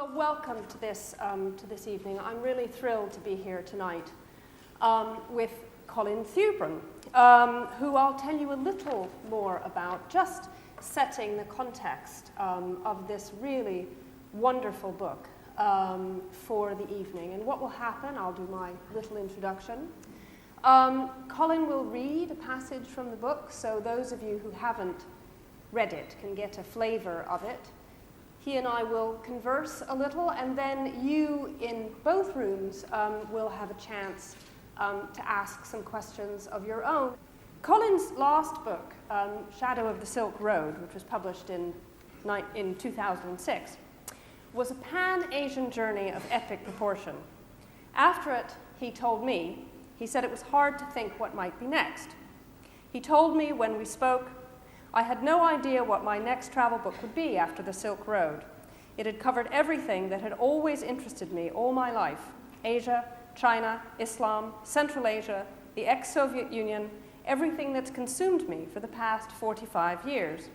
Well, welcome to this evening. I'm really thrilled to be here tonight with Colin Thubron, who I'll tell you a little more about, just setting the context of this really wonderful book for the evening. And what will happen, I'll do my little introduction. Colin will read a passage from the book, so those of you who haven't read it can get a flavor of it. He and I will converse a little, and then you in both rooms will have a chance to ask some questions of your own. Colin's last book, Shadow of the Silk Road, which was published in 2006, was a pan-Asian journey of epic proportion. After it, he told me, he said it was hard to think what might be next. He told me when we spoke, I had no idea what my next travel book would be after the Silk Road. It had covered everything that had always interested me all my life: Asia, China, Islam, Central Asia, the ex-Soviet Union, everything that's consumed me for the past 45 years.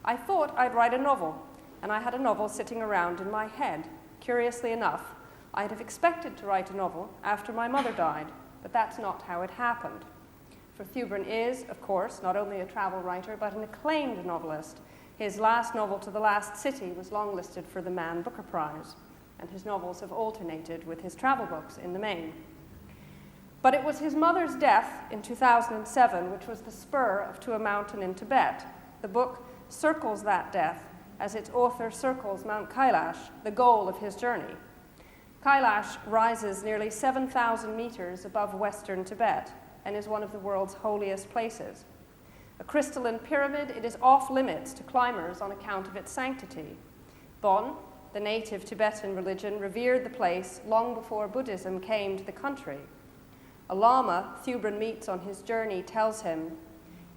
I thought I'd write a novel, and I had a novel sitting around in my head. Curiously enough, I'd have expected to write a novel after my mother died, but that's not how it happened. For Thubron is, of course, not only a travel writer, but an acclaimed novelist. His last novel, To the Last City, was longlisted for the Man Booker Prize, and his novels have alternated with his travel books in the main. But it was his mother's death in 2007 which was the spur to a mountain in Tibet. The book circles that death as its author circles Mount Kailas, the goal of his journey. Kailas rises nearly 7,000 meters above western Tibet and is one of the world's holiest places. A crystalline pyramid, it is off limits to climbers on account of its sanctity. Bon, the native Tibetan religion, revered the place long before Buddhism came to the country. A lama Thubron meets on his journey tells him,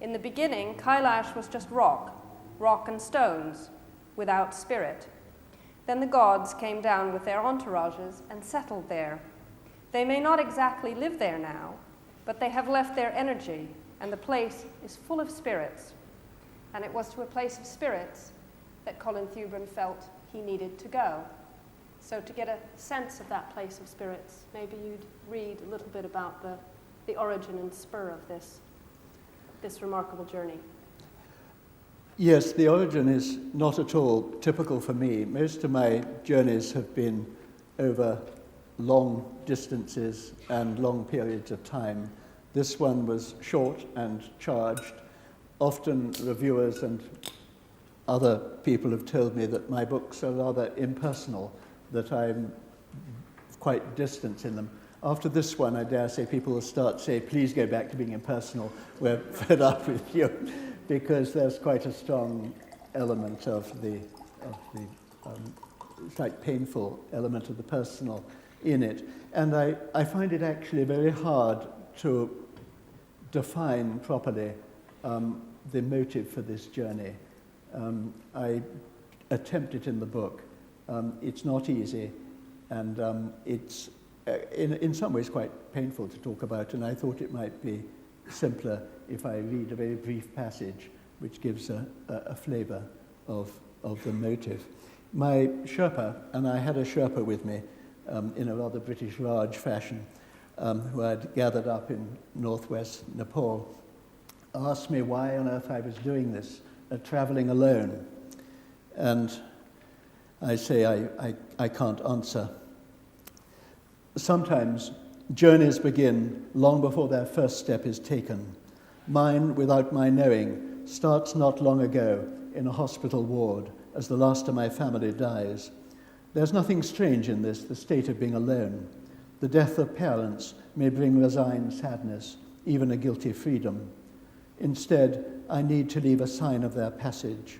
in the beginning, Kailash was just rock and stones, without spirit. Then the gods came down with their entourages and settled there. They may not exactly live there now, but they have left their energy, and the place is full of spirits. And it was to a place of spirits that Colin Thubron felt he needed to go. So to get a sense of that place of spirits, maybe you'd read a little bit about the origin and spur of this remarkable journey. Yes, the origin is not at all typical for me. Most of my journeys have been over long distances and long periods of time. This one was short and charged. Often reviewers and other people have told me that my books are rather impersonal, that I'm quite distant in them. After this one, I dare say people will start to say, please go back to being impersonal, we're fed up with you, because there's quite a strong element of the slight painful element of the personal in it. And I find it actually very hard to define properly the motive for this journey. I attempt it in the book. It's not easy, and it's in some ways quite painful to talk about, and I thought it might be simpler if I read a very brief passage which gives a flavour of the motive. My Sherpa, and I had a Sherpa with me in a rather British Raj fashion, who I'd gathered up in northwest Nepal, asked me why on earth I was doing this, travelling alone. And I say I can't answer. Sometimes journeys begin long before their first step is taken. Mine, without my knowing, starts not long ago in a hospital ward as the last of my family dies. There's nothing strange in this, the state of being alone. The death of parents may bring resigned sadness, even a guilty freedom. Instead, I need to leave a sign of their passage.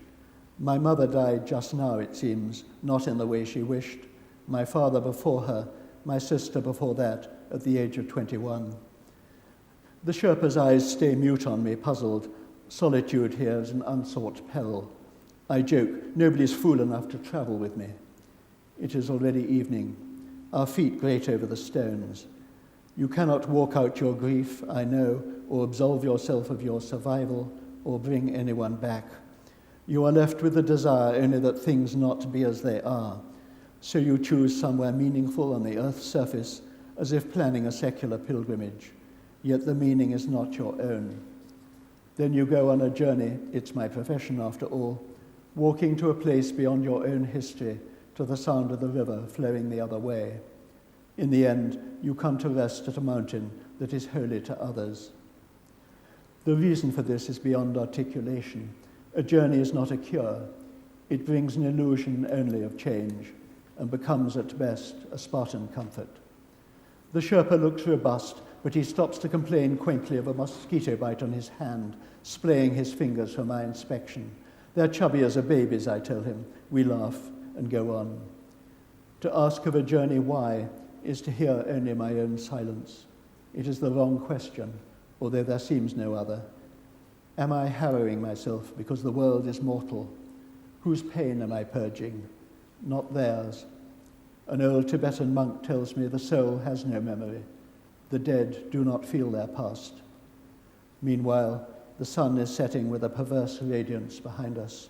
My mother died just now, it seems, not in the way she wished. My father before her, my sister before that, at the age of 21. The Sherpa's eyes stay mute on me, puzzled. Solitude here is an unsought peril. I joke, nobody's fool enough to travel with me. It is already evening. Our feet grate over the stones. You cannot walk out your grief, I know, or absolve yourself of your survival, or bring anyone back. You are left with the desire only that things not be as they are. So you choose somewhere meaningful on the earth's surface, as if planning a secular pilgrimage, yet the meaning is not your own. Then you go on a journey, it's my profession after all, walking to a place beyond your own history, to the sound of the river flowing the other way. In the end, you come to rest at a mountain that is holy to others. The reason for this is beyond articulation. A journey is not a cure. It brings an illusion only of change, and becomes at best a Spartan comfort. The Sherpa looks robust, but he stops to complain quaintly of a mosquito bite on his hand, splaying his fingers for my inspection. They're chubby as a baby's, I tell him. We laugh and go on. To ask of a journey why is to hear only my own silence. It is the wrong question, although there seems no other. Am I harrowing myself because the world is mortal? Whose pain am I purging? Not theirs. An old Tibetan monk tells me the soul has no memory. The dead do not feel their past. Meanwhile, the sun is setting with a perverse radiance behind us.